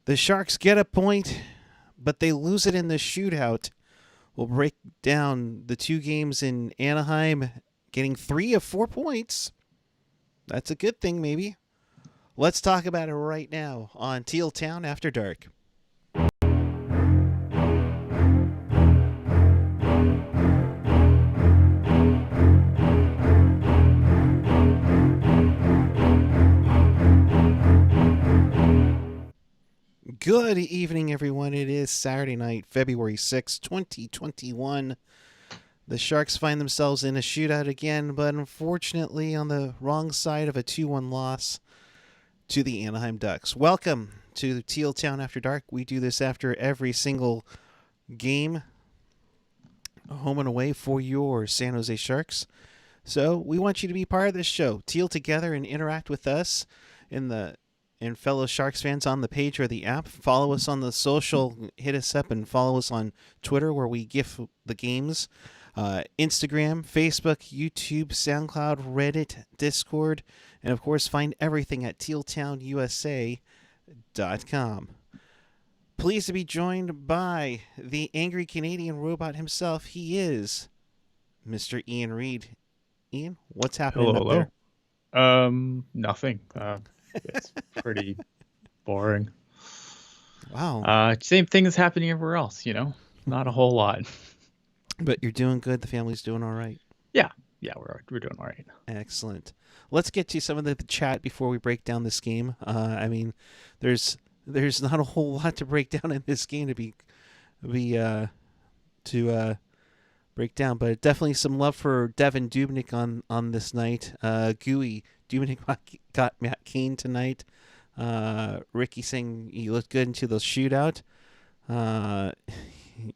The Sharks get a point, but they lose it in the shootout. We'll break down the two games in Anaheim, getting 3 of 4 points. That's a good thing, maybe. Let's talk about it right now on Teal Town After Dark. Good evening, everyone. It is Saturday night, February 6, 2021. The Sharks find themselves in a shootout again, but unfortunately on the wrong side of a 2-1 loss to the Anaheim Ducks. Welcome to Teal Town After Dark. We do this after every single game, home and away for your San Jose Sharks. So we want you to be part of this show. Teal together and interact with us and fellow Sharks fans on the page or the app. Follow us on the social. Hit us up and follow us on Twitter where we gif the games. Instagram, Facebook, YouTube, SoundCloud, Reddit, Discord, and of course find everything at tealtownusa.com. Pleased to be joined by the angry Canadian robot himself. He is Mr. Ian Reed. Ian, what's happening up there? Nothing. It's pretty boring. Wow. Same thing is happening everywhere else, not a whole lot. But you're doing good. The family's doing all right. Yeah, we're doing all right. Excellent. Let's get to some of the chat before we break down this game. There's not a whole lot to break down in this game to break down, but definitely some love for Devin Dubnyk on this night. Gooey Dubnyk got Matt Kane tonight. Ricky saying he looked good into the shootout.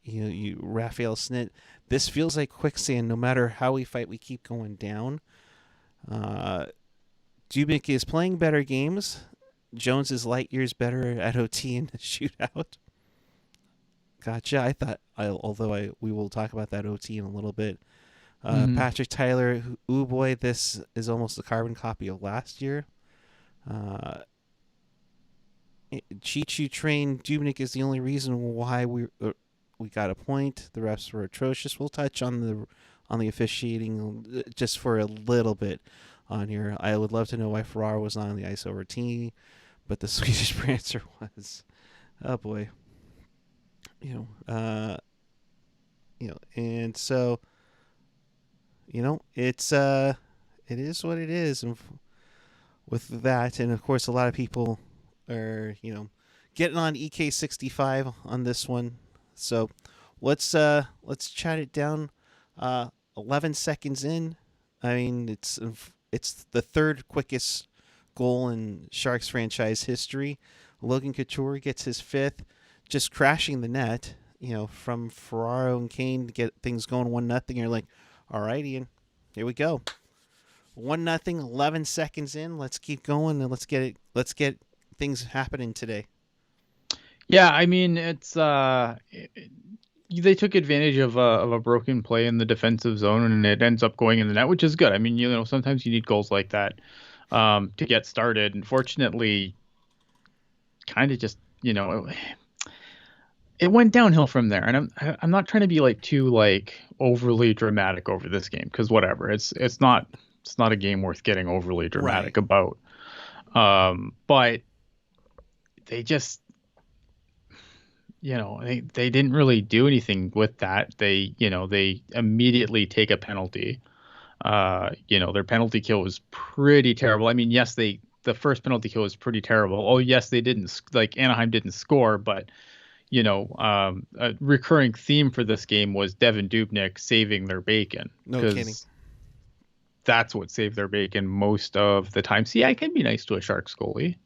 You Raphael Snit. This feels like quicksand. No matter how we fight, we keep going down. Dubnyk is playing better games. Jones is light years better at OT in the shootout. Gotcha. We will talk about that OT in a little bit. Patrick Tyler, ooh boy, this is almost a carbon copy of last year. Choo Train, Dubnyk is the only reason why we got a point. The refs were atrocious. We'll touch on the officiating just for a little bit on here. I would love to know why Ferraro was not on the ice over T, but the Swedish answer was, oh boy. And so, it is what it is. And with that, and of course, a lot of people are, getting on EK65 on this one. So let's chat it down. 11 seconds in. I mean, it's the third quickest goal in Sharks franchise history. Logan Couture gets his fifth, just crashing the net. From Ferraro and Kane to get things going 1-0. You're like, all right, Ian, here we go. 1-0, 11 seconds in. Let's keep going and let's get things happening today. Yeah, I mean, it's they took advantage of a broken play in the defensive zone, and it ends up going in the net, which is good. I mean, sometimes you need goals like that to get started. Unfortunately, kind of just it went downhill from there, and I'm not trying to be too overly dramatic over this game, because whatever, it's not a game worth getting overly dramatic about. But they just they didn't really do anything with that. They immediately take a penalty. Their penalty kill was pretty terrible. I mean, yes, the first penalty kill was pretty terrible. Oh yes, they didn't Anaheim didn't score, but a recurring theme for this game was Devin Dubnyk saving their bacon. No kidding. That's what saved their bacon most of the time. See, I can be nice to a Sharks goalie.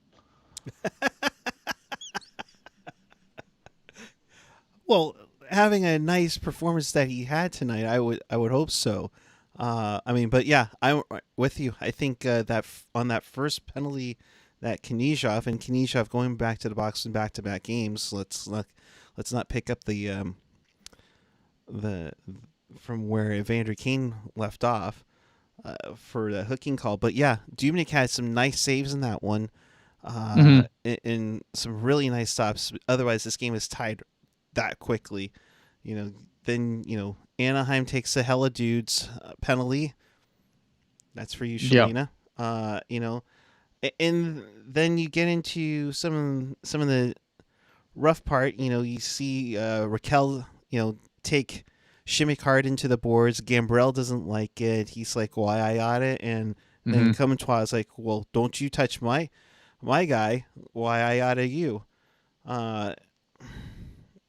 Well, having a nice performance that he had tonight, I would hope so. But yeah, I'm with you. I think that on that first penalty, that Knyzhov going back to the box in back-to-back games. Let's not pick up the from where Evander Kane left off for the hooking call. But yeah, Dubnyk had some nice saves in that one. Hmm. in some really nice stops. Otherwise, this game is tied that quickly. You know, then Anaheim takes a hella dudes penalty. That's for you, Yeah. Shalina. And then you get into some of the rough part. You see Raquel, take Shimmick hard into the boards. Gambrell doesn't like it. He's like, "Why I got it?" And then Hmm. Comtois is like, "Well, don't you touch my guy? Why I oughta you?" Uh,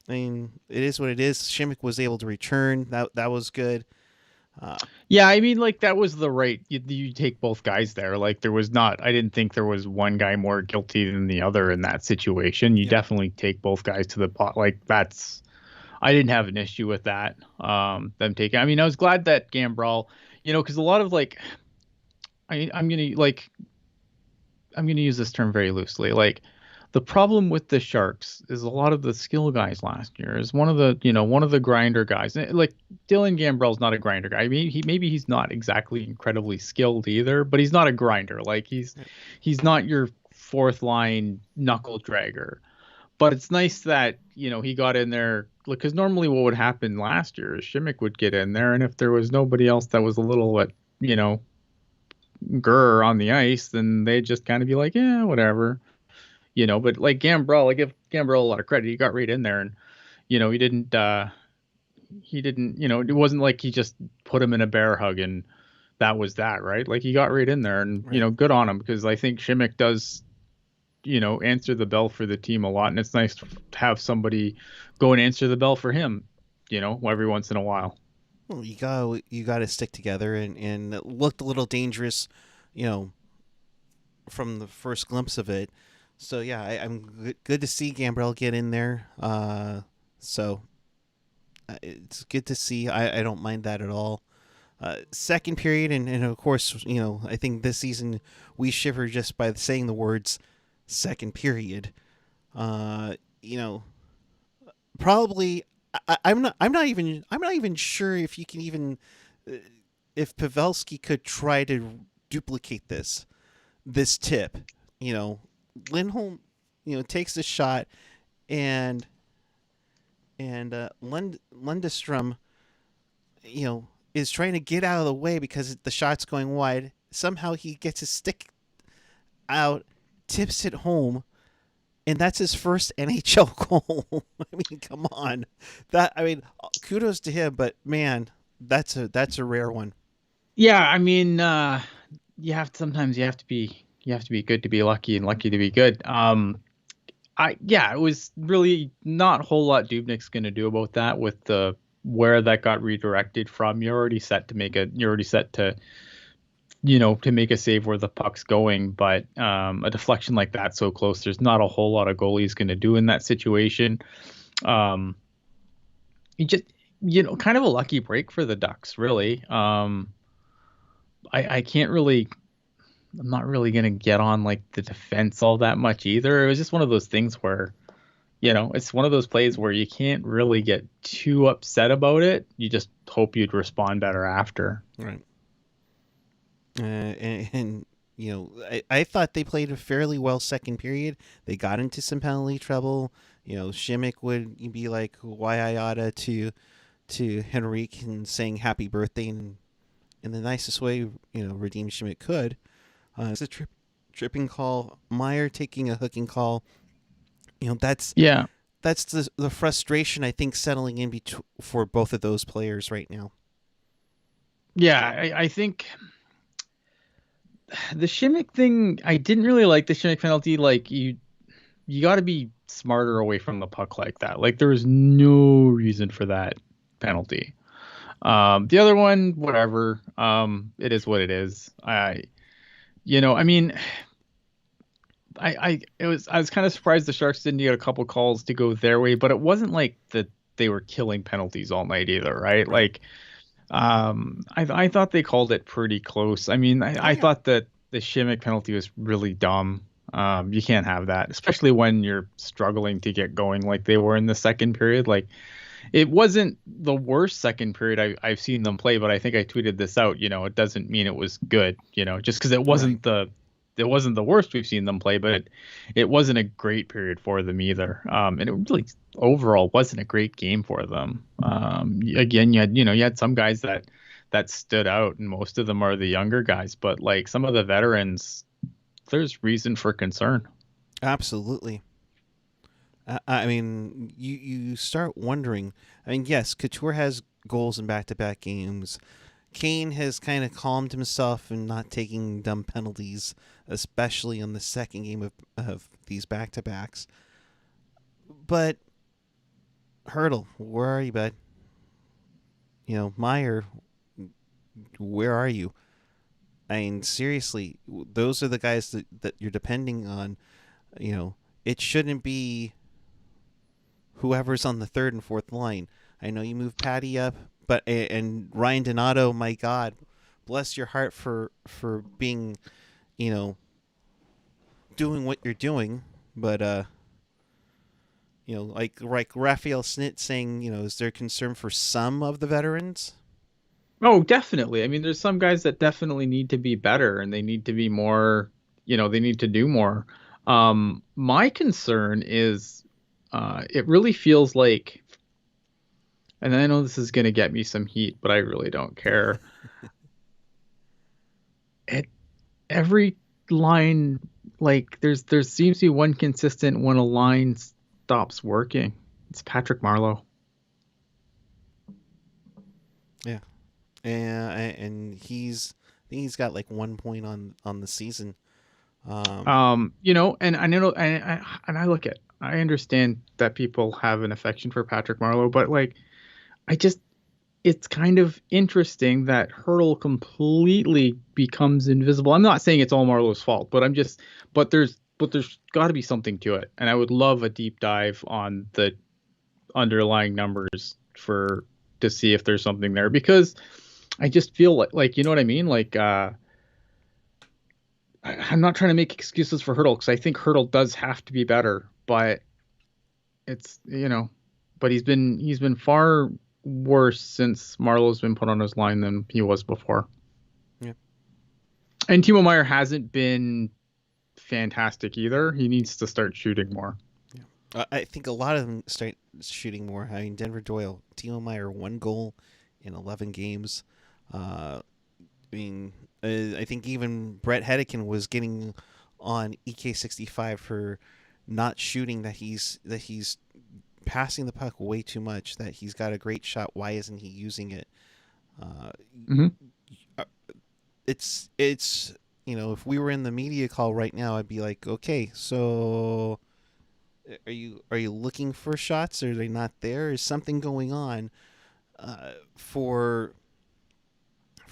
I mean, it is what it is. Shimmick was able to return. That was good. Uh, Yeah, I mean, like that was the right. You take both guys there. Like there was not. I didn't think there was one guy more guilty than the other in that situation. You yep. definitely take both guys to the pot. Like that's. I didn't have an issue with that. Them taking. I mean, I was glad that Gambrell. Because a lot of like, I'm gonna like I'm going to use this term very loosely. Like the problem with the Sharks is a lot of the skill guys last year is one of the grinder guys. Like Dylan Gambrell's not a grinder guy. I mean, maybe he's not exactly incredibly skilled either, but he's not a grinder. Like Yep. he's not your fourth line knuckle dragger. But it's nice that, he got in there because normally what would happen last year is Shimmick would get in there, and if there was nobody else that was a little bit, grr on the ice, then they'd just kind of be like, yeah, whatever. But like Gambrell, I give Gambrell a lot of credit. He got right in there and, he didn't, it wasn't like he just put him in a bear hug and that was that, right? Like he got right in there and, Right. good on him because I think Shimmick does, answer the bell for the team a lot. And it's nice to have somebody go and answer the bell for him, every once in a while. Well, you got to stick together, and it looked a little dangerous, you know, from the first glimpse of it. So yeah, I'm good to see Gambrell get in there. So it's good to see. I don't mind that at all. Second period, and of course, I think this season we shiver just by saying the words "second period." Uh, you know, Probably I'm not even sure if you can even uh, if Pavelski could try to duplicate this tip. You know, Lindholm, takes the shot, and Lundestrom, is trying to get out of the way because the shot's going wide. Somehow he gets his stick out, tips it home, and that's his first NHL goal. I mean, come on. Kudos to him, but man, that's a rare one. Yeah, I mean, sometimes you have to be good to be lucky and lucky to be good. It was really not a whole lot Dubnik's going to do about that with the where that got redirected from. You're already set to, to make a save where the puck's going, but a deflection like that so close, there's not a whole lot a goalie's going to do in that situation. Um, you just, kind of a lucky break for the Ducks, really. I can't really I'm not really gonna get on like the defense all that much either. It was just one of those things where, it's one of those plays where you can't really get too upset about it. You just hope you'd respond better after. Right. And I thought they played a fairly well second period. They got into some penalty trouble. Shimmick would be like, "Why I oughta," to Henrique and saying happy birthday in the nicest way, redeem Shimmick could. It's a tripping call. Meyer taking a hooking call. That's Yeah, the frustration I think settling in for both of those players right now. yeah. I think the Shimmick thing. I didn't really like the Shimmick penalty. Like you got to be smarter away from the puck like that. Like there was no reason for that penalty. The other one, whatever. It is what it is. I mean, I was kind of surprised the Sharks didn't get a couple calls to go their way, but it wasn't like that they were killing penalties all night either, right? Right. Like, I thought they called it pretty close. I mean, Oh I yeah. thought that the Shimmick penalty was really dumb. You can't have that, especially when you're struggling to get going like they were in the second period. Like, it wasn't the worst second period I've seen them play, but I think I tweeted this out. It doesn't mean it was good. Just because it Right. wasn't it wasn't the worst we've seen them play, but it wasn't a great period for them either. And it really overall wasn't a great game for them. Again, you had some guys that stood out, and most of them are the younger guys, but like some of the veterans, there's reason for concern. Absolutely. I mean, you start wondering. I mean, yes, Couture has goals in back-to-back games. Kane has kind of calmed himself and not taking dumb penalties, especially on the second game of these back-to-backs. But Hurdle, where are you, bud? Meyer, where are you? I mean, seriously, those are the guys that you're depending on. It shouldn't be whoever's on the third and fourth line. I know you moved Patty up, but and Ryan Donato, my God, bless your heart for being, you know, doing what you're doing. But like Raphael Snit saying, is there concern for some of the veterans? Oh, definitely. I mean, there's some guys that definitely need to be better and they need to be more, they need to do more. My concern is it really feels like, and I know this is going to get me some heat, but I really don't care. It every line, like there seems to be one consistent when a line stops working. It's Patrick Marleau. Yeah, and I think he's got like 1 point on the season. Um, And I know, and I look at, I understand that people have an affection for Patrick Marleau, but like, I just, it's kind of interesting that Hurdle completely becomes invisible. I'm not saying it's all Marlowe's fault, but there's got to be something to it, and I would love a deep dive on the underlying numbers for to see if there's something there because I just feel like you know what I mean, like I'm not trying to make excuses for Hurdle because I think Hurdle does have to be better, but it's but he's been far worse since Marlowe's been put on his line than he was before. yeah, And Timo Meyer hasn't been fantastic either. He needs to start shooting more. yeah. I think a lot of them start shooting more. I mean, Denver Doyle, Timo Meyer, 1 goal in 11 games. Uh, I mean, I think even Brett Hedican was getting on EK65 for not shooting. That he's passing the puck way too much. That he's got a great shot. Why isn't he using it? Uh, Hmm. it's if we were in the media call right now, I'd be like, okay, so are you looking for shots? Are they not there? Is something going on for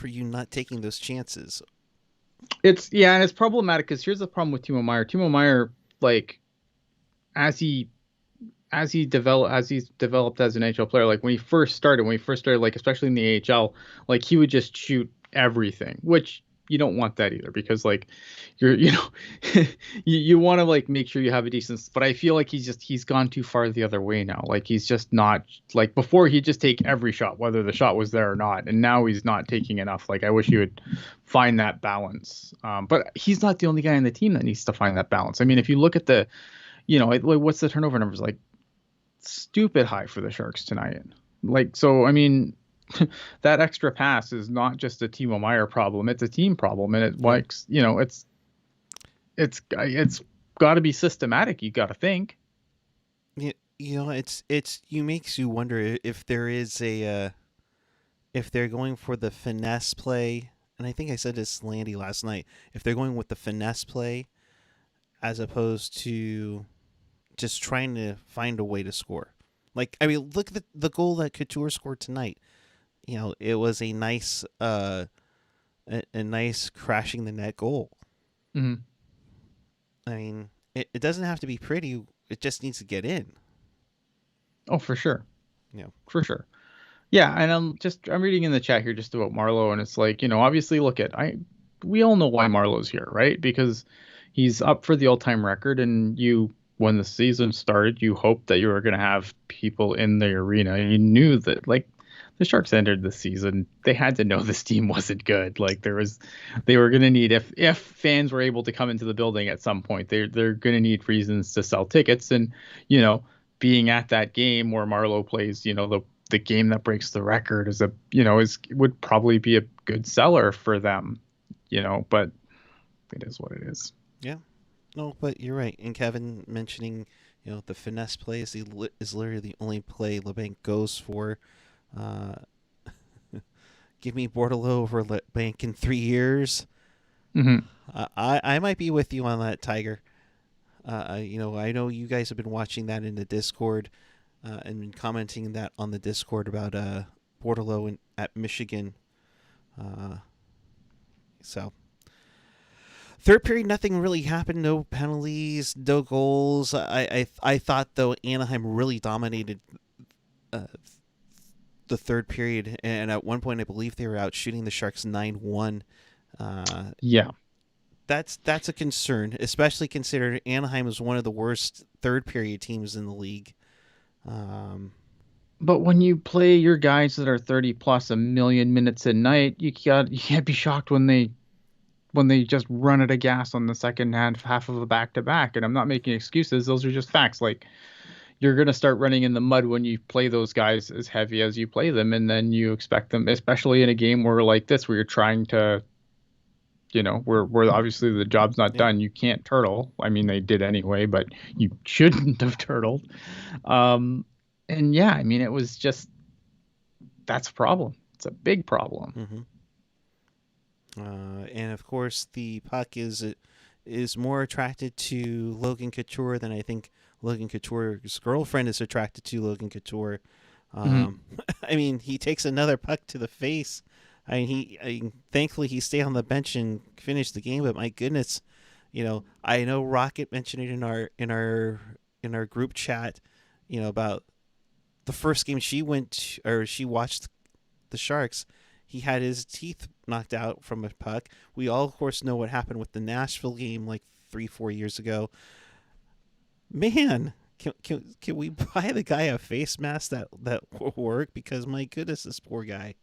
you not taking those chances? It's yeah, and it's problematic because here's the problem with Timo Meyer. Timo Meyer, like as he as he's developed as an NHL player, like when he first started, like especially in the AHL, like he would just shoot everything, which you don't want that either because like you want to like make sure you have a decent. But I feel like he's gone too far the other way now. Like he's just not like before. He'd just take every shot, whether the shot was there or not, and now he's not taking enough. Like I wish he would find that balance. But he's not the only guy on the team that needs to find that balance. I mean, if you look at the what's the turnover numbers like? Stupid high for the Sharks tonight. Like, so, I mean, that extra pass is not just a Timo Meyer problem; it's a team problem, and it Yeah. like, it's got to be systematic. You got to think. It's you makes you wonder if there is if they're going for the finesse play, and I think I said this to Landy last night. If they're going with the finesse play as opposed to just trying to find a way to score. Like, I mean, look at the goal that Couture scored tonight. It was a nice crashing the net goal. Hmm. I mean, it doesn't have to be pretty. It just needs to get in. Oh, for sure, You know. for sure. Yeah, and I'm reading in the chat here just about Marlowe, and it's like obviously look at I we all know why Marlowe's here, right? Because he's up for the all-time record, and when the season started, you hoped that you were going to have people in the arena. You knew that like the Sharks entered the season, they had to know this team wasn't good. Like they were going to need, if fans were able to come into the building at some point, they're going to need reasons to sell tickets. And you know, being at that game where Marlowe plays, the game that breaks the record is would probably be a good seller for them. But it is what it is. Yeah. No, but you're right. And Kevin mentioning, the finesse plays is literally the only play LeBanc goes for. Uh, Give me Bordelot over LeBanc in 3 years. Hmm. I might be with you on that, Tiger. I know you guys have been watching that in the Discord and been commenting that on the Discord about Bordelot at Michigan. Uh, so third period, nothing really happened. No penalties, no goals. I thought though Anaheim really dominated uh, the third period, and at one point I believe they were out shooting the Sharks 9-1. Uh, Yeah. that's a concern, especially considering Anaheim is one of the worst third period teams in the league. Um, But when you play your guys that are 30 plus a million minutes a night, you can't be shocked when they just run out of gas on the second half of a back to back. And I'm not making excuses; those are just facts. Like you're gonna start running in the mud when you play those guys as heavy as you play them, and then you expect them, especially in a game where like this, where you're trying to, where obviously the job's not yeah. done. You can't turtle. I mean, they did anyway, but you shouldn't have turtled. Um, and yeah, I mean, it was just that's a problem. It's a big problem. Mm-hmm. And of course, the puck is more attracted to Logan Couture than I think Logan Couture's girlfriend is attracted to Logan Couture. Hmm. Um, I mean, he takes another puck to the face. Thankfully he stayed on the bench and finished the game. But my goodness, I know Rocket mentioned it in our group chat, about the first game she watched the Sharks. He had his teeth knocked out from a puck. We all, of course, know what happened with the Nashville game like 3-4 years ago. Man, can we buy the guy a face mask that will work? Because my goodness, this poor guy.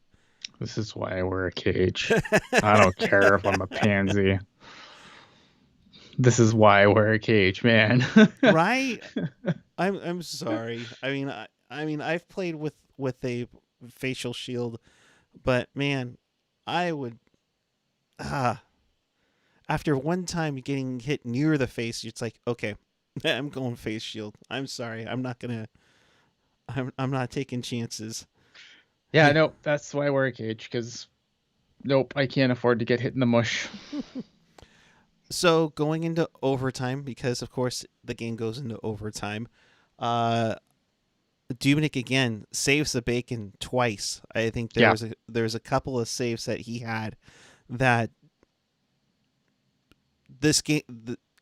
This is why I wear a cage. I don't care if I'm a pansy. This is why I wear a cage, man. Right? I'm sorry. I mean I've played with a facial shield, but man, I would ah after one time getting hit near the face, it's like, okay, I'm going face shield. I'm sorry. I'm not taking chances. Yeah, no, that's why I wear a cage because nope, I can't afford to get hit in the mush. So going into overtime, because of course the game goes into overtime, uh Dubnik again saves the bacon twice. I think Yeah, there's a couple of saves that he had that this game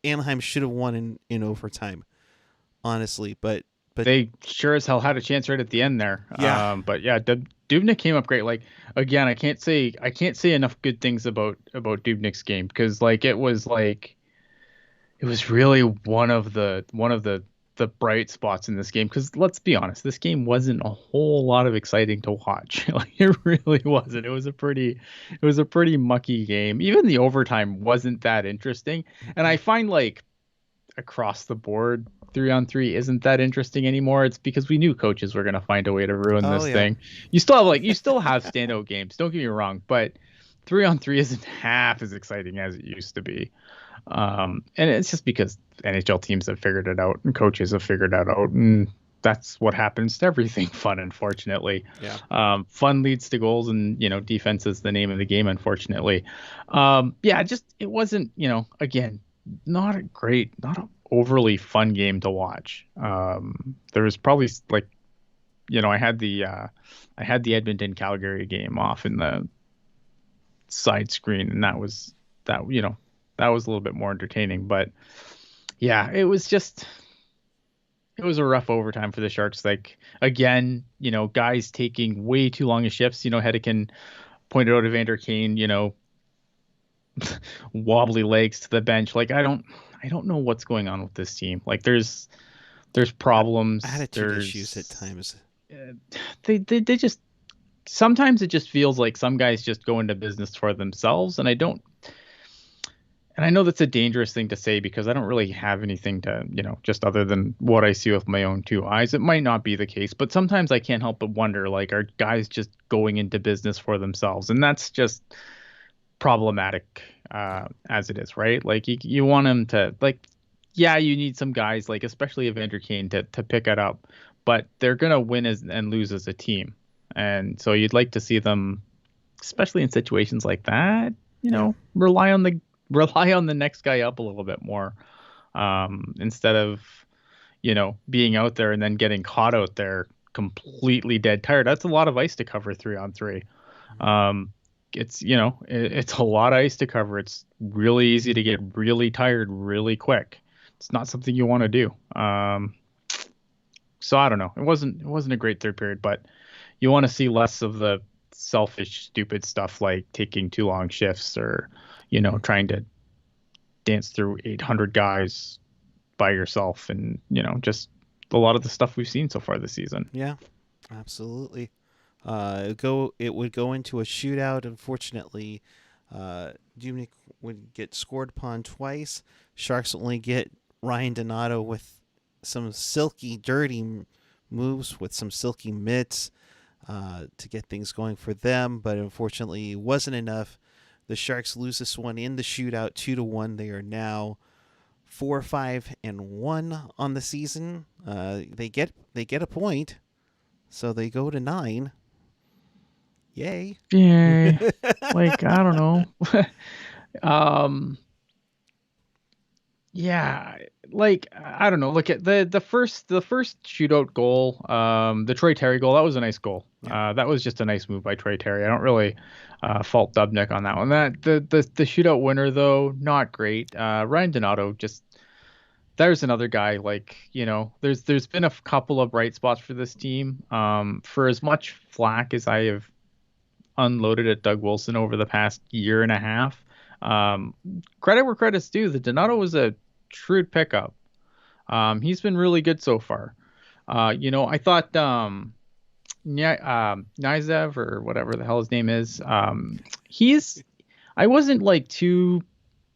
Anaheim should have won in overtime, honestly. But they sure as hell had a chance right at the end there. yeah. But yeah, Dubnik came up great. Like again, I can't say enough good things about Dubnik's game because it was really one of the bright spots in this game because let's be honest, this game wasn't a whole lot of exciting to watch. Like it really wasn't. It was a pretty mucky game. Even the overtime wasn't that interesting. And Mm-hmm. I find like across the board 3-on-3 isn't that interesting anymore. It's because we knew coaches were going to find a way to ruin Oh this yeah. thing. You still have standout games. Don't get me wrong, but 3-on-3 isn't half as exciting as it used to be. And it's just because NHL teams have figured it out and coaches have figured it out, and that's what happens to everything fun. Unfortunately, Yeah. fun leads to goals, and defense is the name of the game. Unfortunately, yeah, just it wasn't. Again, not an overly fun game to watch. There was probably like, I had the Edmonton Calgary game off in the side screen, and that was a little bit more entertaining. But yeah, it was a rough overtime for the Sharks. Like again, guys taking way too long of shifts. Hedekin pointed out Evander Kane, wobbly legs to the bench. Like I don't know what's going on with this team. Like there's problems. Attitude issues at times. Uh, they just sometimes it just feels like some guys just go into business for themselves, and I know that's a dangerous thing to say because I don't really have anything to, just other than what I see with my own two eyes. It might not be the case, but sometimes I can't help but wonder, like, are guys just going into business for themselves? And that's just problematic Yeah. as it is, right? Like, you want them to, like, yeah, you need some guys, like, especially Evander Kane, to pick it up, but they're going to win and lose as a team. And so you'd like to see them, especially in situations like that, Yeah. rely on the next guy up a little bit more, instead of being out there and then getting caught out there completely dead tired. That's a lot of ice to cover 3-on-3. Mhm. Um, it's a lot of ice to cover. It's really easy to get really tired really quick. It's not something you want to do. So I don't know. It wasn't a great third period, but you want to see less of the selfish, stupid stuff like taking too long shifts or, trying to dance through 800 guys by yourself, and just a lot of the stuff we've seen so far this season. Yeah. Absolutely. It would go into a shootout. Unfortunately, Dubnik would get scored upon twice. Sharks only get Ryan Donato with some silky, dirty moves with some silky mitts to get things going for them, but unfortunately, it wasn't enough. The Sharks lose this one in the shootout, 2-1. They are now 4-5-1 on the season. They get a point, so they go to 9. Yay! Yeah, like I don't know. um, yeah, like I don't know. Look at the first shootout goal, the Troy Terry goal. That was a nice goal. Yeah. That was just a nice move by Troy Terry. I don't really fault Dubnyk on that one. The shootout winner though, not great. Ryan Donato just there's another guy, like, there's been a couple of bright spots for this team. For as much flack as I have unloaded at Doug Wilson over the past year and a half, um, credit where credit's due. The Donato was a shrewd pickup. He's been really good so far. I thought Nizev, or whatever the hell his name is, he's I wasn't like too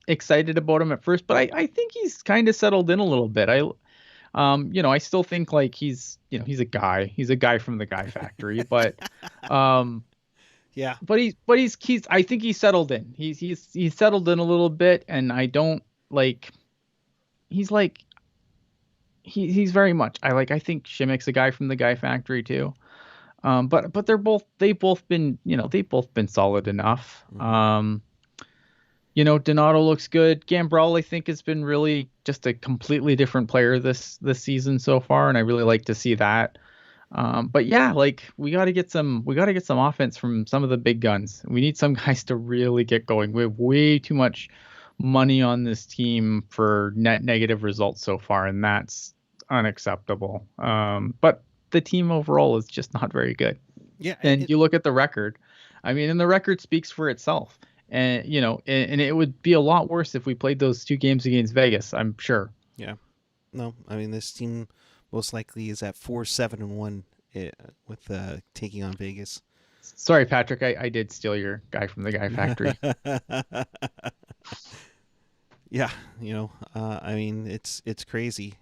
excited about him at first, but I think he's kind of settled in a little bit. I still think like he's a guy. He's a guy from the Guy Factory, um, Yeah. but I think he's settled in. He's settled in a little bit, and I don't like. He's like he's very much. I think Shimmick's a guy from the Guy Factory too. But they've both been solid enough. Hmm. Donato looks good. Gambrell, I think, has been really just a completely different player this season so far, and I really like to see that. But yeah, like we got to get some offense from some of the big guns. We need some guys to really get going. We have way too much money on this team for net negative results so far, and that's unacceptable. But the team overall is just not very good. Yeah. And you look at the record. I mean, and the record speaks for itself. And and it would be a lot worse if we played those two games against Vegas, I'm sure. Yeah. No, I mean this team most likely is at 4-7-1 with taking on Vegas. Sorry, Patrick, I did steal your guy from the Guy Factory. Yeah, I mean it's crazy.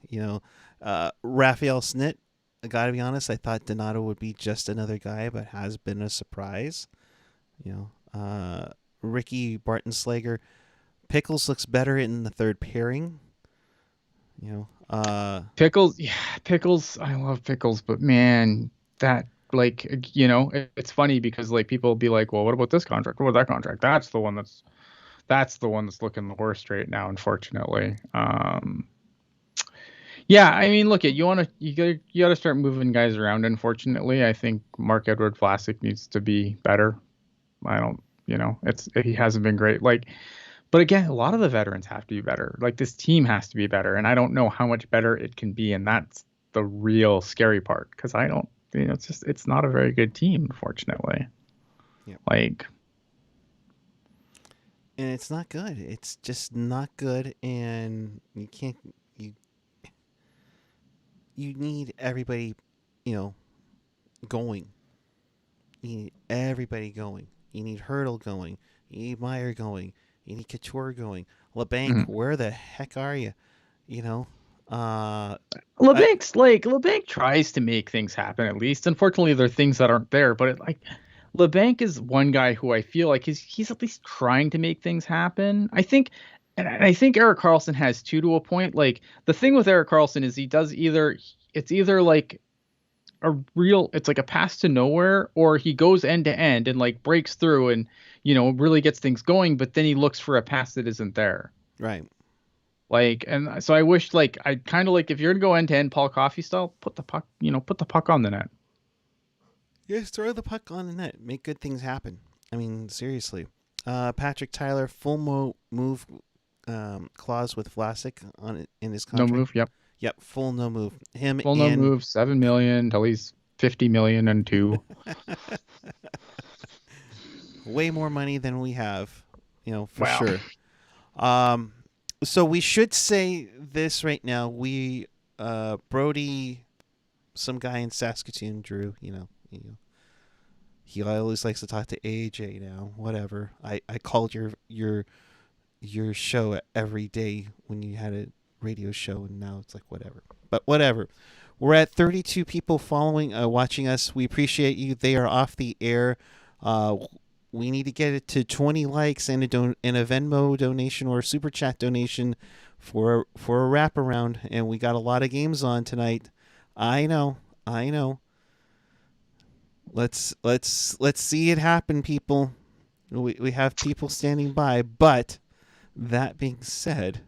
Raphael Snit. I gotta be honest, I thought Donato would be just another guy, but has been a surprise. Ricky Bartonslager. Pickles looks better in the third pairing. You know, Pickles, yeah, Pickles. I love Pickles, but man, that like it's funny because like people will be like, well, what about this contract? What about that contract? That's the one that's looking the worst right now, unfortunately. Yeah, I mean, look at you gotta start moving guys around. Unfortunately, I think Mark Edward Vlasic needs to be better. I don't, he hasn't been great. Like, but again, a lot of the veterans have to be better. Like this team has to be better, and I don't know how much better it can be, and that's the real scary part because I don't, it's not a very good team, unfortunately. yeah, Like, and it's not good. It's just not good, and you can't. You you need everybody, you know, going. You need everybody going. You need Hurdle going. You need Meyer going. You need Couture going. LeBanc, Mhm. where the heck are you? You know, uh, I, LeBanc tries to make things happen at least. Unfortunately, there are things that aren't there. But LeBanc is one guy who I feel like he's at least trying to make things happen. I think Eric Carlson has too to a point. Like the thing with Eric Carlson is he does it's either like it's like a pass to nowhere, or he goes end to end and like breaks through and really gets things going, but then he looks for a pass that isn't there. right. Like, and so I wish, like, I kind of like, if you're gonna go end to end Paul Coffey style, put the puck on the net. Just throw the puck on the net. Make good things happen. I mean, seriously. Patrick Tyler, full move clause with Vlasic on it in his No contract. move. Yep. Yep, full no move. Him Full no and move. 7 million till he's 50 million and two. way more money than we have, for Wow. sure. Um, so we should say this right now. Brody, some guy in Saskatoon, Drew. He always likes to talk to AJ now. Whatever. I called your show every day when you had a radio show, and now it's like whatever. But whatever. We're at 32 people watching us. We appreciate you. They are off the air. Uh, we need to get it to 20 likes and a Venmo donation or a super chat donation for a wraparound. And we got a lot of games on tonight. I know. Let's see it happen, people. We have people standing by, but that being said,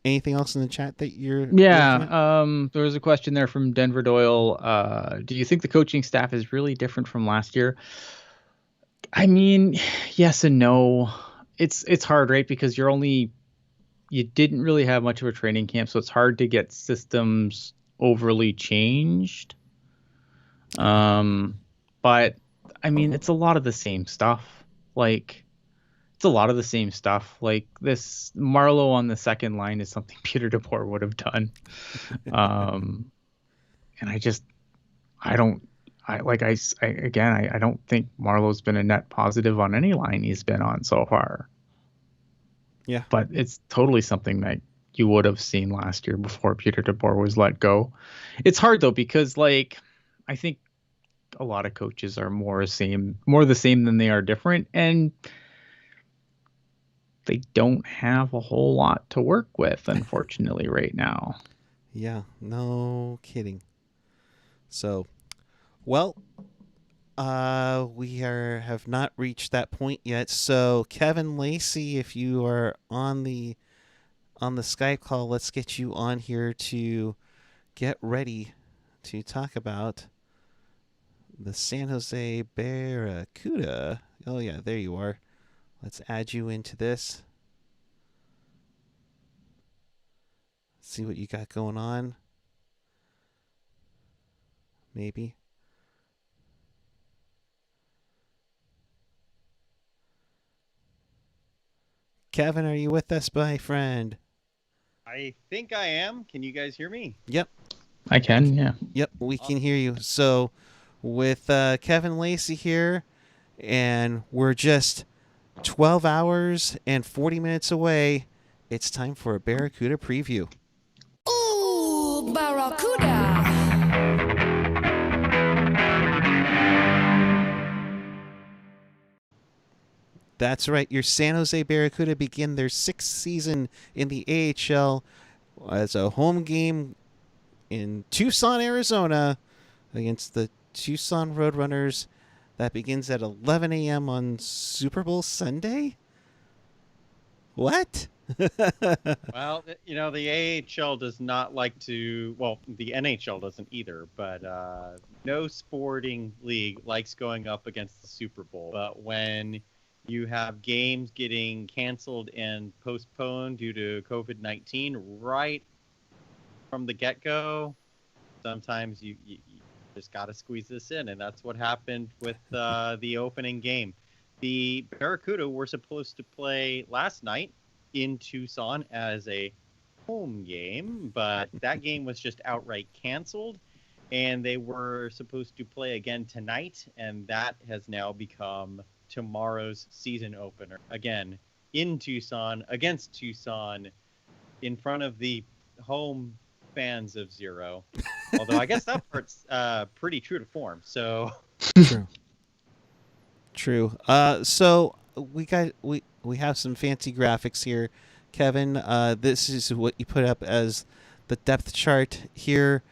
anything else in the chat that you're looking at? Yeah. There was a question there from Denver Doyle. Do you think the coaching staff is really different from last year? I mean, yes and no. It's hard, right? Because you didn't really have much of a training camp, so it's hard to get systems overly changed. But I mean, it's a lot of the same stuff. Like it's a lot of the same stuff. Like this Marlowe on the second line is something Peter DeBoer would have done. Um, and I don't, I like, I again, I don't think Marlowe's been a net positive on any line he's been on so far. Yeah. But it's totally something that you would have seen last year before Peter DeBoer was let go. It's hard though, because like, I think a lot of coaches are more the same than they are different, and they don't have a whole lot to work with, unfortunately, right now. Yeah, no kidding. So, well, have not reached that point yet. So, Kevin Lacey, if you are on the Skype call, let's get you on here to get ready to talk about the San Jose Barracuda. Oh yeah, there you are. Let's add you into this. See what you got going on. Maybe. Kevin, are you with us, my friend? I think I am. Can you guys hear me? Yep. I can, yeah. Yep, we can hear you. So, with Kevin Lacey here, and we're just 12 hours and 40 minutes away, it's time for a Barracuda preview. Ooh, Barracuda! That's right. Your San Jose Barracuda begin their sixth season in the AHL as a home game in Tucson, Arizona, against the Tucson Roadrunners. That begins at 11 a.m. on Super Bowl Sunday? What? Well, the AHL does not like to, well, the NHL doesn't either, but no sporting league likes going up against the Super Bowl. But when you have games getting canceled and postponed due to COVID-19 right from the get-go, sometimes you just got to squeeze this in, and that's what happened with the opening game. The Barracuda were supposed to play last night in Tucson as a home game, but that game was just outright canceled. and they were supposed to play again tonight, and that has now become tomorrow's season opener. Again, in Tucson, against Tucson, in front of the home fans of Zero. Although I guess that part's pretty true to form. So True. True. So we have some fancy graphics here, Kevin. This is what you put up as the depth chart here.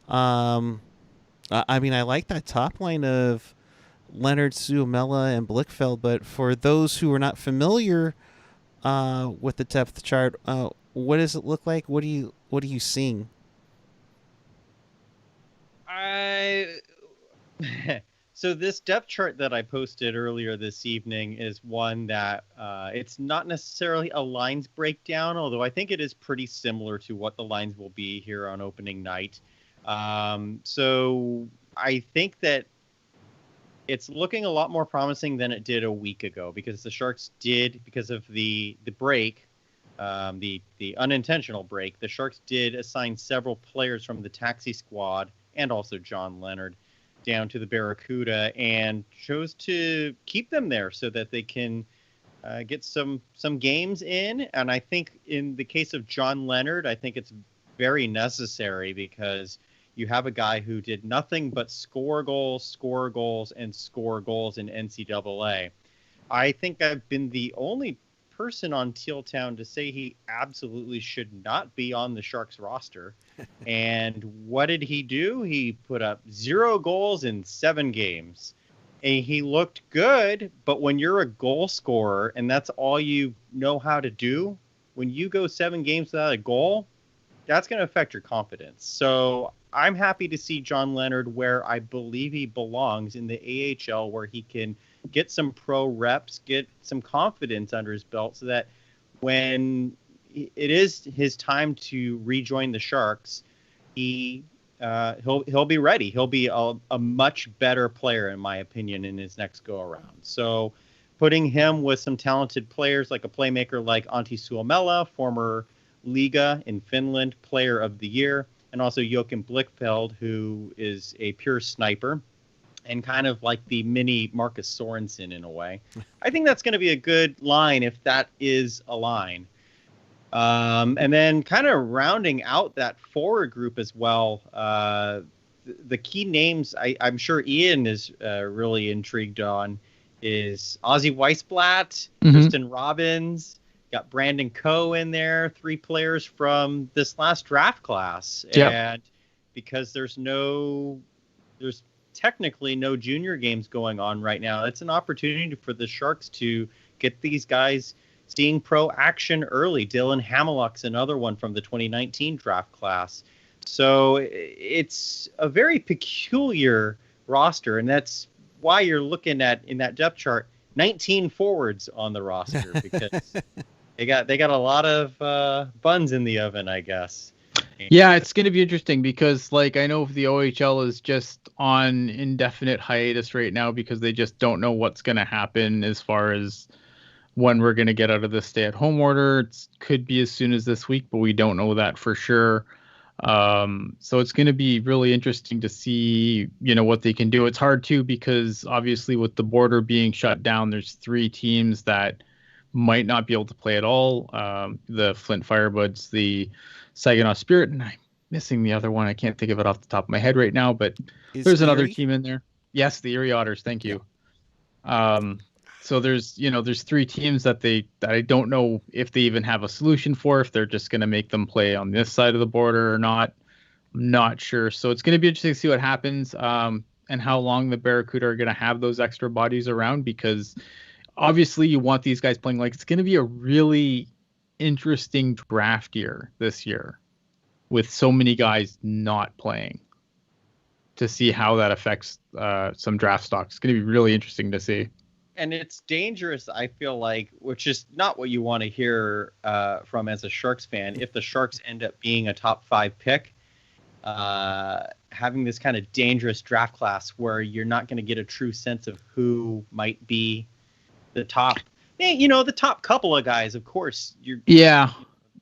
I mean, I like that top line of Leonard, Suomela, and Blichfeld, but for those who are not familiar with the depth chart, what does it look like? What are you seeing? So this depth chart that I posted earlier this evening is one that it's not necessarily a lines breakdown, although I think it is pretty similar to what the lines will be here on opening night. So I think that it's looking a lot more promising than it did a week ago, because the Sharks did, because of the break, the unintentional break, the Sharks did assign several players from the taxi squad and also John Leonard down to the Barracuda, and chose to keep them there so that they can get some games in. And I think in the case of John Leonard, I think it's very necessary, because you have a guy who did nothing but score goals, and score goals in NCAA. I think I've been the only person on Teal Town to say he absolutely should not be on the Sharks roster. And what did he do? He put up 0 goals in 7 games. And he looked good, but when you're a goal scorer and that's all you know how to do, when you go 7 games without a goal, that's going to affect your confidence. So I'm happy to see John Leonard where I believe he belongs, in the AHL, where he can get some pro reps, get some confidence under his belt, so that when it is his time to rejoin the Sharks, he'll be ready. He'll be a much better player, in my opinion, in his next go around. So putting him with some talented players, like a playmaker like Antti Suomela, former Liga in Finland player of the year, and also Joachim Blichfeld, who is a pure sniper and kind of like the mini Marcus Sorensen in a way. I think that's going to be a good line, if that is a line. And then kind of rounding out that forward group as well, the key names I'm sure Ian is really intrigued on is Ozzy Weissblatt, Tristan Robbins, got Brandon Coe in there, 3 players from this last draft class. Yep. And because there's technically no junior games going on right now, it's an opportunity for the Sharks to get these guys seeing pro action early. Dylan Hamillock's another one from the 2019 draft class. So it's a very peculiar roster, and that's why you're looking at, in that depth chart, 19 forwards on the roster, because they got a lot of buns in the oven, I guess. Yeah, it's going to be interesting, because like I know the OHL is just on indefinite hiatus right now, because they just don't know what's going to happen as far as when we're going to get out of the stay-at-home order. It could be as soon as this week, but we don't know that for sure. So it's going to be really interesting to see, what they can do. It's hard too, because obviously with the border being shut down, there's 3 teams that might not be able to play at all. The Flint Firebuds, the Saginaw Spirit, and I'm missing the other one. I can't think of it off the top of my head right now, but there's another team in there. Yes, the Erie Otters. Thank you. So there's 3 teams that I don't know if they even have a solution for, if they're just going to make them play on this side of the border or not. I'm not sure. So it's going to be interesting to see what happens, and how long the Barracuda are going to have those extra bodies around, because obviously you want these guys playing. Like, it's going to be a really interesting draft year this year, with so many guys not playing, to see how that affects some draft stocks. It's going to be really interesting to see. And it's dangerous, I feel like, which is not what you want to hear from as a Sharks fan. If the Sharks end up being a top 5 pick, having this kind of dangerous draft class where you're not going to get a true sense of who might be the top, the top couple of guys. Of course,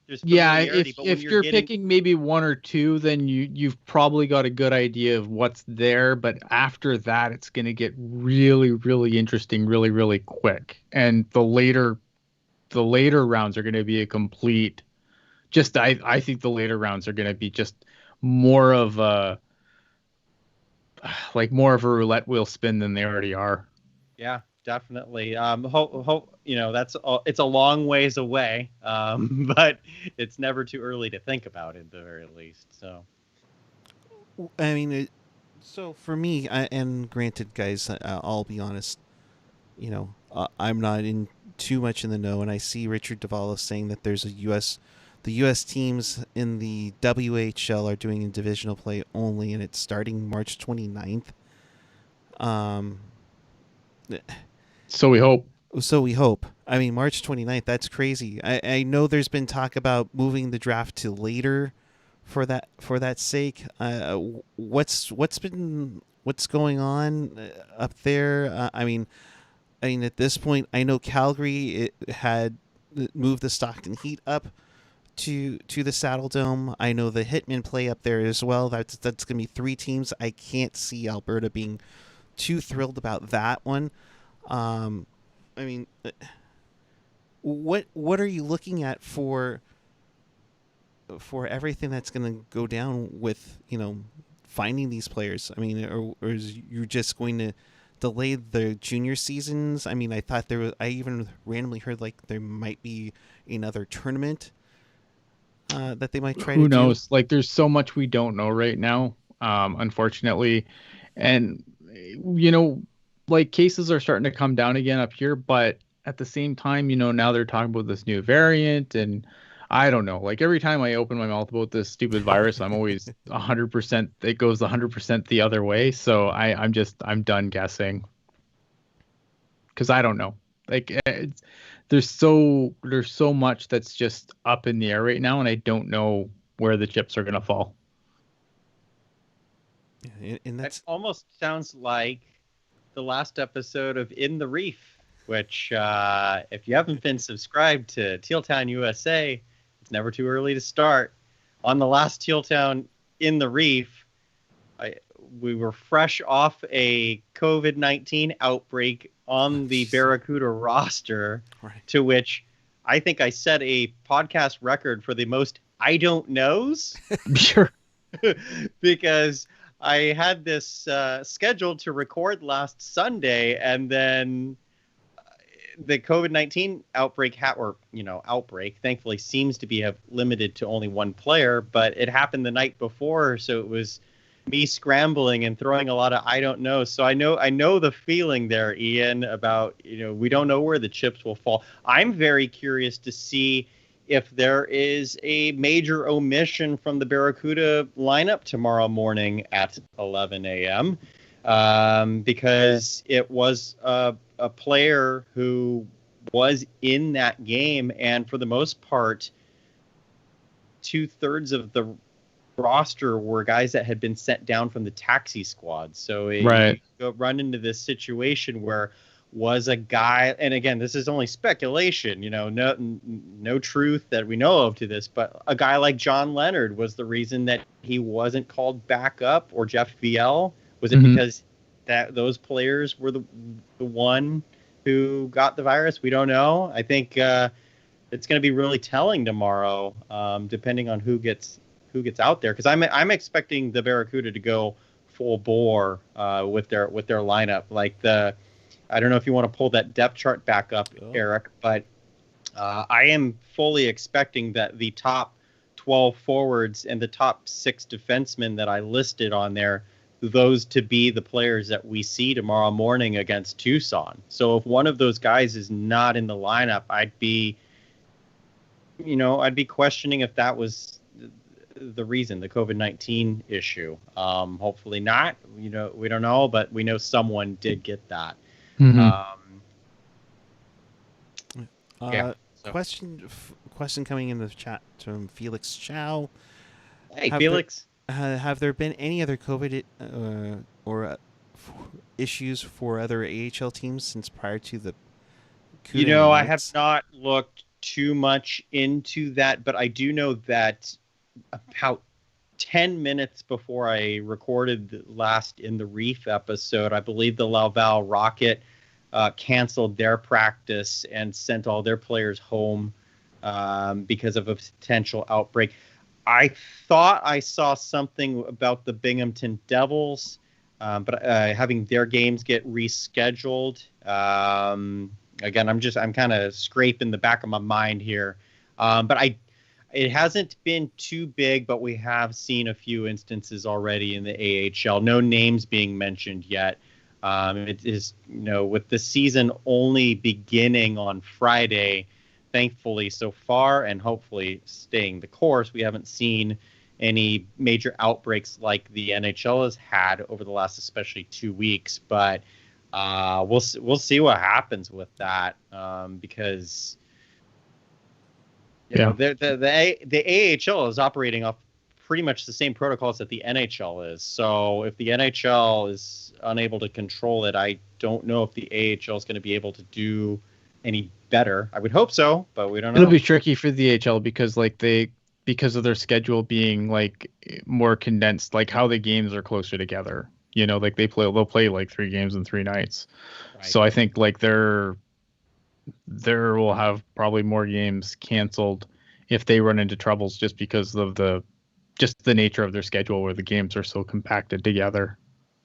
there's Yeah, familiarity, but when if you're you're getting picking maybe one or two, then you've probably got a good idea of what's there. But after that, it's going to get really, really interesting, really, really quick. And the later rounds are going to be a complete. Just I think the later rounds are going to be just more of a more of a roulette wheel spin than they already are. Yeah, definitely. It's a long ways away, but it's never too early to think about it, at the very least. So, I mean, so for me, and granted, guys, I'll be honest. I'm not in too much in the know, and I see Richard Duvall saying that the U.S. teams in the WHL are doing in divisional play only, and it's starting March 29th. Um, So we hope. so we hope. I mean, March 29th, that's crazy. I know there's been talk about moving the draft to later for that sake. What's going on up there? I mean, at this point, I know Calgary had moved the Stockton Heat up to the Saddle Dome. I know the Hitmen play up there as well. That's gonna be 3 teams. I can't see Alberta being too thrilled about that one. I mean, what are you looking at for everything that's going to go down with finding these players? I mean, or is you just going to delay the junior seasons? I mean, I thought I even randomly heard like there might be another tournament that they might try to Who do. knows? Like, there's so much we don't know right now, unfortunately, and like cases are starting to come down again up here, but at the same time, now they're talking about this new variant, and I don't know. Like every time I open my mouth about this stupid virus, I'm always 100%. It goes 100% the other way. So I'm done guessing because I don't know. Like there's so much that's just up in the air right now, and I don't know where the chips are gonna fall. Yeah, and that almost sounds like the last episode of In the Reef, which, if you haven't been subscribed to Teal Town USA, it's never too early to start. On the last Teal Town In the Reef, we were fresh off a COVID-19 outbreak on the Barracuda roster, right. To which I think I set a podcast record for the most I don't knows. Sure. Because I had this scheduled to record last Sunday, and then the COVID-19 outbreak thankfully seems to be have limited to only one player, but it happened the night before, so it was me scrambling and throwing a lot of I don't know. So I know the feeling there, Ian, about we don't know where the chips will fall. I'm very curious to see if there is a major omission from the Barracuda lineup tomorrow morning at 11 a.m. Because it was a player who was in that game, and for the most part, 2/3 of the roster were guys that had been sent down from the taxi squad. So Right. you run into this situation where was a guy, and again, this is only speculation, no truth that we know of to this, but a guy like John Leonard was the reason that he wasn't called back up, or Jeff VL. Was it because that those players were the one who got the virus? We don't know. I think it's going to be really telling tomorrow, depending on who gets out there, because I'm expecting the Barracuda to go full bore with their lineup. Like I don't know if you want to pull that depth chart back up, Eric, but I am fully expecting that the top 12 forwards and the top 6 defensemen that I listed on there, those to be the players that we see tomorrow morning against Tucson. So if one of those guys is not in the lineup, I'd be questioning if that was the reason, the COVID-19 issue. Hopefully not. We don't know, but we know someone did get that. Yeah. Question coming into the chat from Felix Chow. Hey, Felix. Have there been any other COVID issues for other AHL teams since prior to the? I have not looked too much into that, but I do know that about 10 minutes before I recorded the last In the Reef episode, I believe the Laval Rocket canceled their practice and sent all their players home because of a potential outbreak. I thought I saw something about the Binghamton Devils, but having their games get rescheduled. Again, I'm kind of scraping the back of my mind here, but it hasn't been too big, but we have seen a few instances already in the AHL. No names being mentioned yet. It is, with the season only beginning on Friday, thankfully so far, and hopefully staying the course, we haven't seen any major outbreaks like the NHL has had over the last, especially 2 weeks. But we'll see what happens with that, because the AHL is operating off pretty much the same protocols that the NHL is. So if the NHL is unable to control it, I don't know if the AHL is going to be able to do any better. I would hope so, but we don't know. It'll be tricky for the AHL because of their schedule being like more condensed, like how the games are closer together. Like they'll play like 3 games in 3 nights. Right. So I think like there will have probably more games canceled if they run into troubles just because of the nature of their schedule where the games are so compacted together.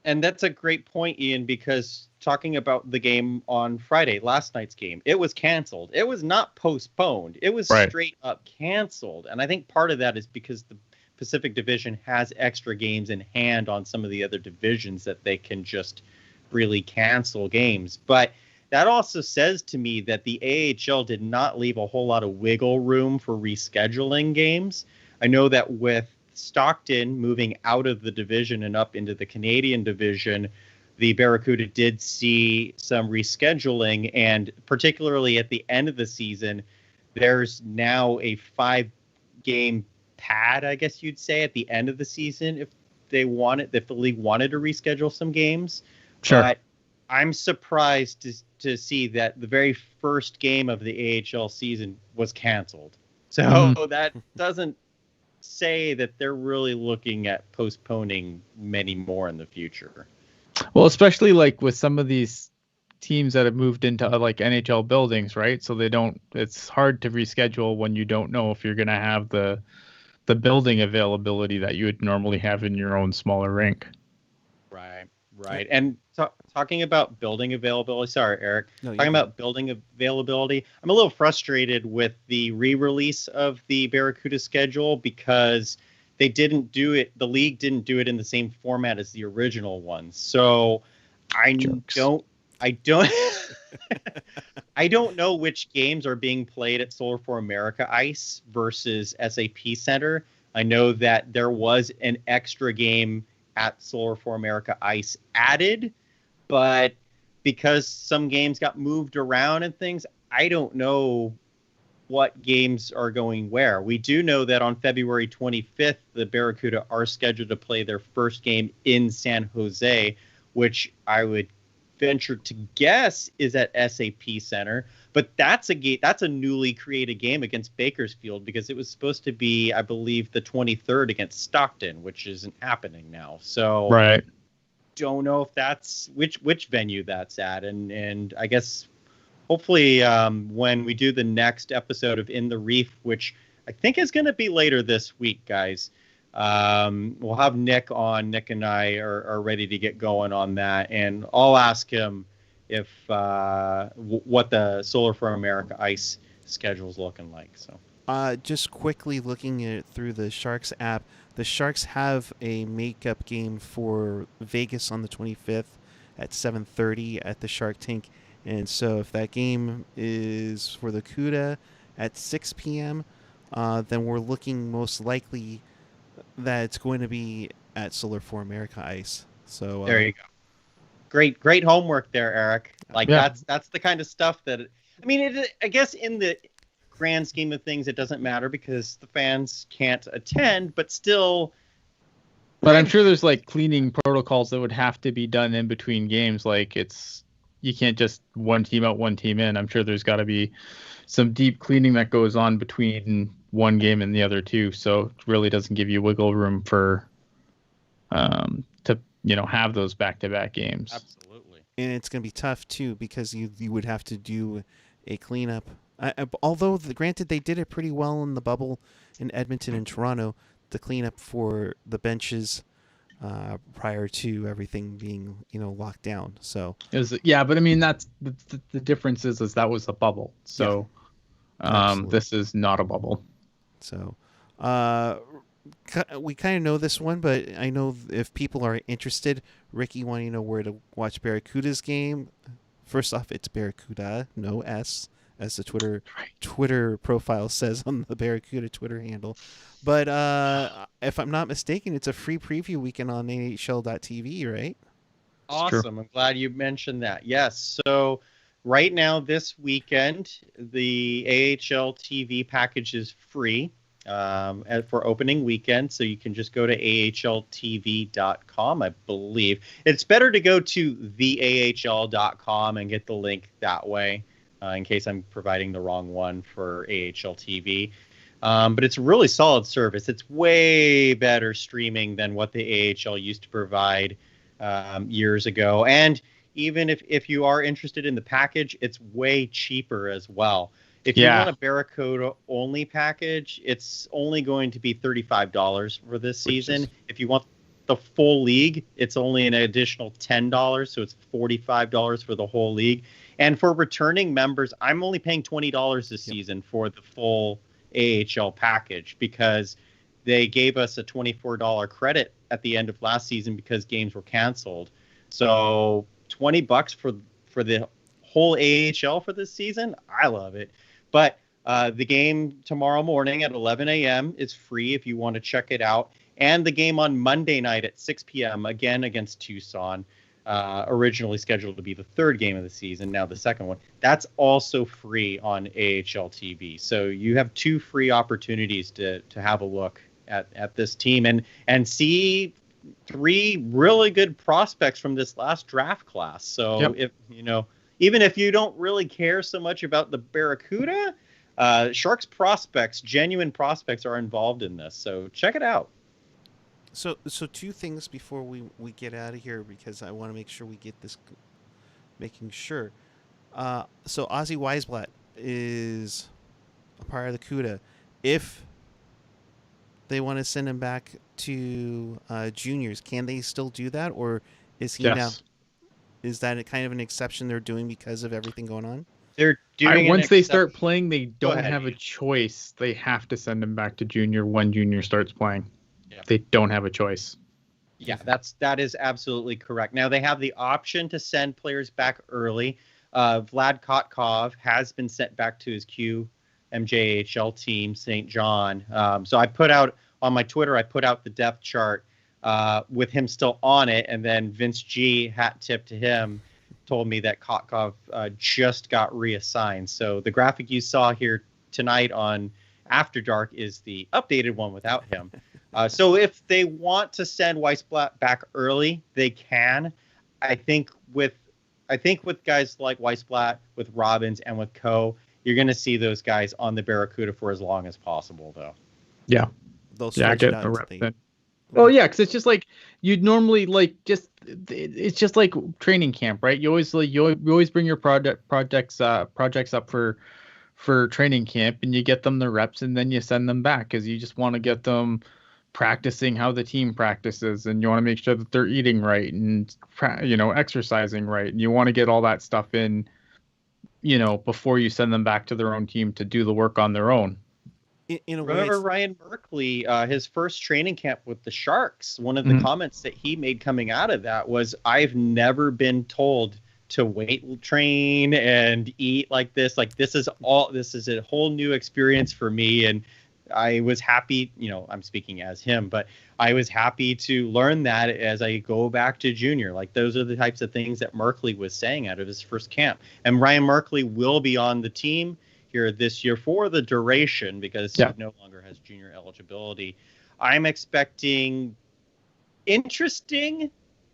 And that's a great point, Ian, because talking about the game on Friday, last night's game, it was canceled. It was not postponed. It was straight up canceled. And I think part of that is because the Pacific Division has extra games in hand on some of the other divisions that they can just really cancel games. But that also says to me that the AHL did not leave a whole lot of wiggle room for rescheduling games. I know that with Stockton moving out of the division and up into the Canadian division, the Barracuda did see some rescheduling, and particularly at the end of the season, there's now a 5-game pad, I guess you'd say, at the end of the season if the league wanted to reschedule some games. Sure. But I'm surprised to see that the very first game of the AHL season was canceled. So that doesn't say that they're really looking at postponing many more in the future. Well, especially like with some of these teams that have moved into like NHL buildings, right? So it's hard to reschedule when you don't know if you're going to have the building availability that you would normally have in your own smaller rink. Right. And talking about building availability, sorry, Eric, about building availability, I'm a little frustrated with the re-release of the Barracuda schedule because they didn't do it. The league didn't do it in the same format as the original one. So I don't know which games are being played at Solar for America Ice versus SAP Center. I know that there was an extra game at Solar for America Ice added, but because some games got moved around and things, I don't know what games are going where. We do know that on February 25th, the Barracuda are scheduled to play their first game in San Jose, which I would venture to guess is at SAP Center. But that's a newly created game against Bakersfield because it was supposed to be, I believe, the 23rd against Stockton, which isn't happening now. So right. Don't know if that's which venue that's at. And I guess hopefully when we do the next episode of In the Reef, which I think is going to be later this week, guys, we'll have Nick on. Nick and I are ready to get going on that. And I'll ask him if what the Solar for America Ice schedule is looking like. So just quickly looking at it through the Sharks app, the Sharks have a makeup game for Vegas on the 25th at 7:30 at the Shark Tank. And so if that game is for the CUDA at 6 p.m., then we're looking most likely that it's going to be at Solar for America Ice. So there you go. Great homework there, Eric. That's the kind of stuff that I guess in the grand scheme of things, it doesn't matter because the fans can't attend, but still. But I'm sure there's like cleaning protocols that would have to be done in between games. Like it's you can't just one team out, one team in. I'm sure there's got to be some deep cleaning that goes on between one game and the other two. So it really doesn't give you wiggle room for to have those back-to-back games. Absolutely. And it's going to be tough too because you would have to do a cleanup. Although granted they did it pretty well in the bubble in Edmonton and Toronto, the cleanup for the benches prior to everything being locked down. So but I mean that's the difference is that was a bubble. So this is not a bubble. So we kind of know this one, but I know if people are interested, Ricky wanting to know where to watch Barracuda's game. First off, it's Barracuda, no S, as the Twitter profile says on the Barracuda Twitter handle. But if I'm not mistaken, it's a free preview weekend on NHL.tv, right? Awesome. I'm glad you mentioned that. Yes. So right now, this weekend, the AHL TV package is free for opening weekend. So you can just go to ahltv.com, I believe. It's better to go to theahl.com and get the link that way, in case I'm providing the wrong one for AHL TV. But it's a really solid service. It's way better streaming than what the AHL used to provide years ago. And even if you are interested in the package, it's way cheaper as well. If you want a Barracuda-only package, it's only going to be $35 for this season. If you want the full league, it's only an additional $10, so it's $45 for the whole league. And for returning members, I'm only paying $20 this season for the full AHL package because they gave us a $24 credit at the end of last season because games were canceled. So $20 for the whole AHL for this season, I love it. But the game tomorrow morning at 11 a.m. is free if you want to check it out. And the game on Monday night at 6 p.m., again against Tucson, originally scheduled to be the third game of the season, now the second one. That's also free on AHL TV. So you have two free opportunities to have a look at this team and see three really good prospects from this last draft class. So even if you don't really care so much about the Barracuda, Sharks prospects, genuine prospects, are involved in this. So check it out. So two things before we get out of here because I want to make sure we get this. Making sure. So Ozzy Weisblatt is a part of the CUDA. If they want to send him back to juniors, can they still do that, or is he now? Is that kind of an exception they're doing because of everything going on? They're doing once they start playing, they don't have a choice. They have to send him back to junior when junior starts playing. Yeah. They don't have a choice. Yeah, that is absolutely correct. Now they have the option to send players back early. Vlad Kotkov has been sent back to his QMJHL team, St. John. So I put out on my Twitter, I put out the depth chart with him still on it, and then Vince G, hat tip to him, told me that Kotkov just got reassigned. So the graphic you saw here tonight on After Dark is the updated one without him. So if they want to send Weisblatt back early, they can. I think with guys like Weisblatt, with Robbins, and with Coe, you're going to see those guys on the Barracuda for as long as possible, though. Yeah. They'll stretch it out. Oh yeah, because it's just like you'd normally it's just like training camp, right? You always bring your projects up for training camp, and you get them the reps, and then you send them back because you just want to get them practicing how the team practices, and you want to make sure that they're eating right and exercising right, and you want to get all that stuff in, before you send them back to their own team to do the work on their own. Remember Ryan Merkley, his first training camp with the Sharks, one of the comments that he made coming out of that was, I've never been told to weight train and eat like this. Like this is a whole new experience for me. And I was happy, I'm speaking as him, but I was happy to learn that as I go back to junior. Like those are the types of things that Merkley was saying out of his first camp. And Ryan Merkley will be on the team here this year for the duration because he no longer has junior eligibility. I'm expecting interesting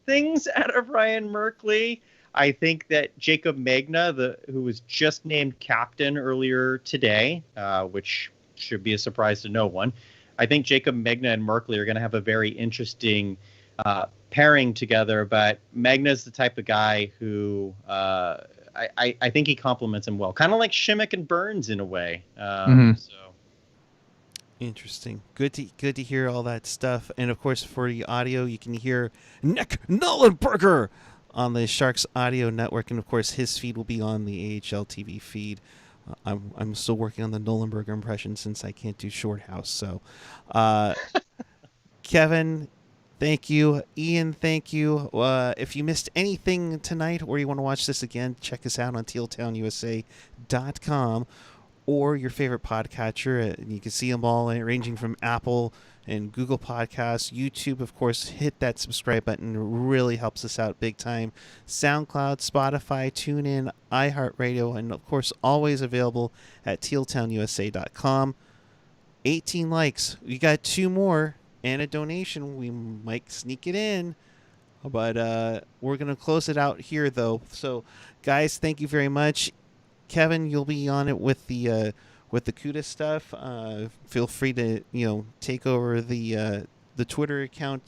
things out of Ryan Merkley. I think that Jacob Magna, who was just named captain earlier today, which should be a surprise to no one, I think Jacob Magna and Merkley are going to have a very interesting pairing together. But Magna's the type of guy who I think he complements him well, kind of like Shimmick and Burns in a way. So. Interesting. Good to hear all that stuff. And of course, for the audio, you can hear Nick Nullenberger on the Sharks audio network, and of course, his feed will be on the AHL TV feed. I'm still working on the Nullenberger impression since I can't do Shorthouse. So, Kevin, thank you. Ian, thank you. If you missed anything tonight or you want to watch this again, check us out on tealtownusa.com or your favorite podcatcher. And you can see them all ranging from Apple and Google Podcasts, YouTube, of course. Hit that subscribe button. It really helps us out big time. SoundCloud, Spotify, TuneIn, iHeartRadio, and of course always available at tealtownusa.com. 18 likes. We got 2 more and a donation. We might sneak it in, but we're going to close it out here though. So guys, thank you very much. Kevin, you'll be on it with the CUDA stuff. Feel free to take over the Twitter account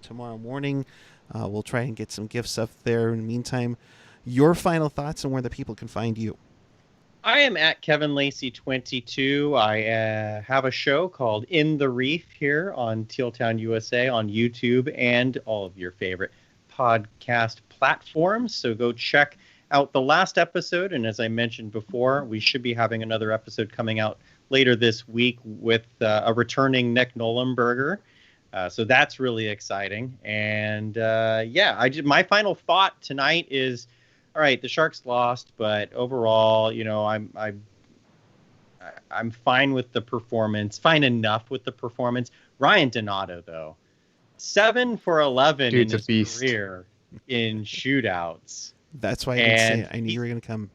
tomorrow morning. We'll try and get some gifts up there. In the meantime, your final thoughts on where the people can find you. I am at Kevin Lacey 22. I have a show called In the Reef here on Teal Town USA on YouTube and all of your favorite podcast platforms. So go check out the last episode, and as I mentioned before, we should be having another episode coming out later this week with a returning Nick Nullenberger. So that's really exciting. And my final thought tonight is, all right, the Sharks lost, but overall, I'm fine with the performance, fine enough with the performance. Ryan Donato, though, 7 for 11 Dude's in a his beast. career in shootouts. That's why I didn't say it. I knew you were going to come.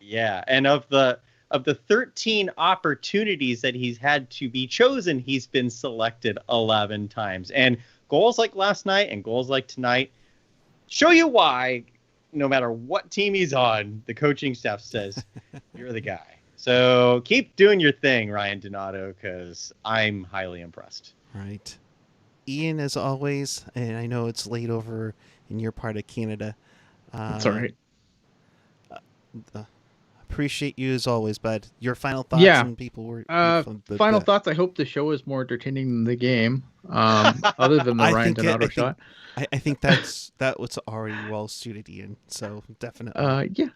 Yeah, and of the 13 opportunities that he's had to be chosen, he's been selected 11 times. And goals like last night and goals like tonight show you why, no matter what team he's on, the coaching staff says, you're the guy. So keep doing your thing, Ryan Donato, because I'm highly impressed. Right. Ian, as always, and I know it's late over in your part of Canada. That's all right. Appreciate you as always, bud. Your final thoughts on people were final thoughts. I hope the show is more entertaining than the game. Other than the Ryan Donato shot. I think that was already well suited, Ian. So definitely.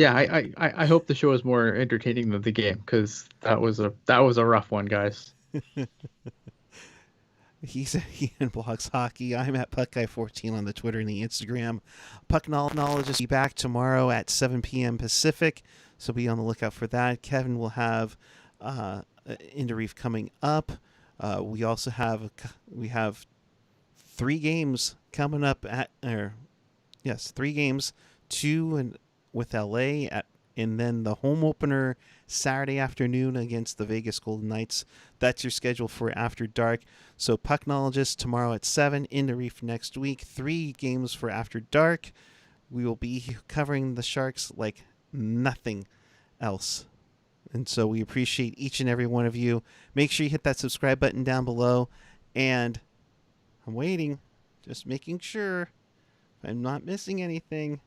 I hope the show is more entertaining than the game, because that was a rough one, guys. He's Ian Blogs Hockey. I'm at PuckGuy14 on the Twitter and the Instagram. Puck Knowledge will be back tomorrow at 7 p.m. Pacific, so be on the lookout for that. Kevin will have Into Reef coming up. We also have 3 games coming up 3 games, 2 with LA and then the home opener Saturday afternoon against the Vegas Golden Knights. That's your schedule for After Dark. So Pucknologist tomorrow at 7, Into Reef next week. 3 games for After Dark. We will be covering the Sharks like nothing else. And so we appreciate each and every one of you. Make sure you hit that subscribe button down below. And I'm waiting, just making sure I'm not missing anything.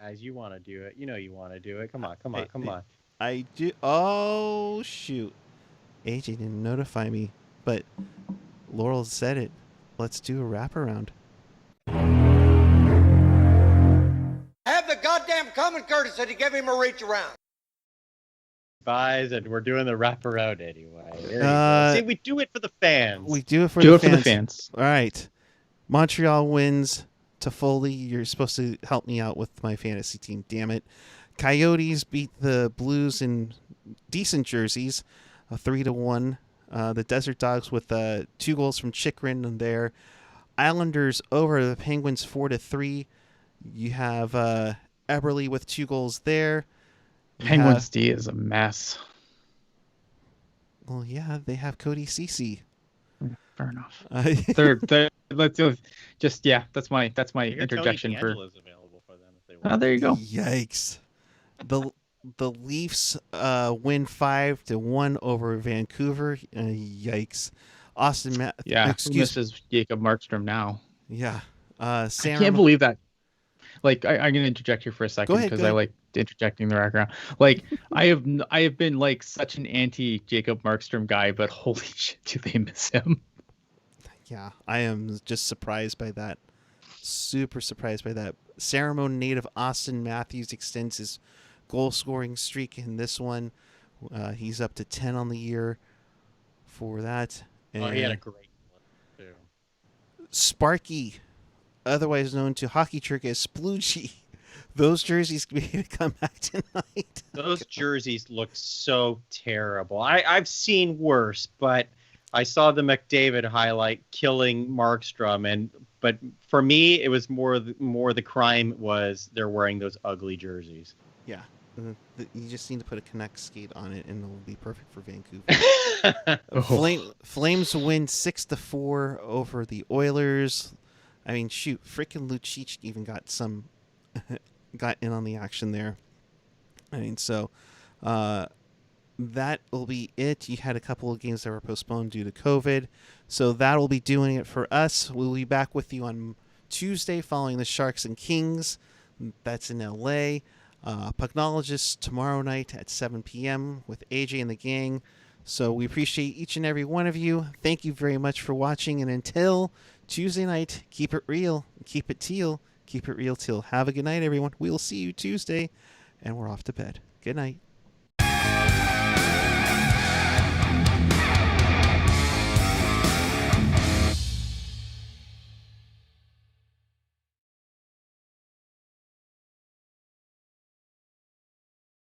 Guys, you want to do it. You know you want to do it. Come on. I do. Oh, shoot. AJ didn't notify me, but Laurel said it. Let's do a wraparound. Have the goddamn common courtesy to give him a reach around. And we're doing the wraparound anyway. There you go. See, we do it for the fans. We do it for Do the it fans. for the fans. All right. Montreal wins. Toffoli, you're supposed to help me out with my fantasy team. Damn it. Coyotes beat the Blues in decent jerseys, 3-1. The Desert Dogs with 2 goals from Chychrun there. Islanders over the Penguins 4-3. You have Eberle with 2 goals there. Penguins D is a mess. Well, yeah, they have Cody Ceci. Fair enough. Third, let's just that's my Tony interjection for. DeAngelo's available for them Oh, there you go. Yikes. The the Leafs win 5-1 over Vancouver. Yikes. Yeah, who Excuse misses Jacob Markstrom now? Yeah. I Sam, can't believe that. Like, I'm gonna interject here for a Go second ahead. because I like interjecting the background. Like, I have been like such an anti Jacob Markstrom guy, but holy shit, do they miss him? Yeah, I am just surprised by that. Super surprised by that. Ceremony native Austin Matthews extends his goal scoring streak in this one. He's up to 10 on the year for that. And Oh, he had a great one too. Sparky, otherwise known to hockey trick as Sploogey. Those jerseys made a comeback tonight. Those jerseys looked so terrible. I've seen worse, but I saw the McDavid highlight killing Markstrom, but for me, it was more the crime was they're wearing those ugly jerseys. Yeah. You just need to put a Connect skate on it, and it'll be perfect for Vancouver. Flames win 6-4 over the Oilers. I mean, shoot, freaking Lucic even got in on the action there. I mean, so that will be it. You had a couple of games that were postponed due to COVID, so that will be doing it for us. We'll be back with you on Tuesday following the Sharks and Kings. That's in LA. Pucknologists tomorrow night at 7 p.m. with AJ and the gang. So we appreciate each and every one of you. Thank you very much for watching. And until Tuesday night, keep it real. Keep it teal. Keep it real, Teal. Have a good night, everyone. We'll see you Tuesday. And we're off to bed. Good night.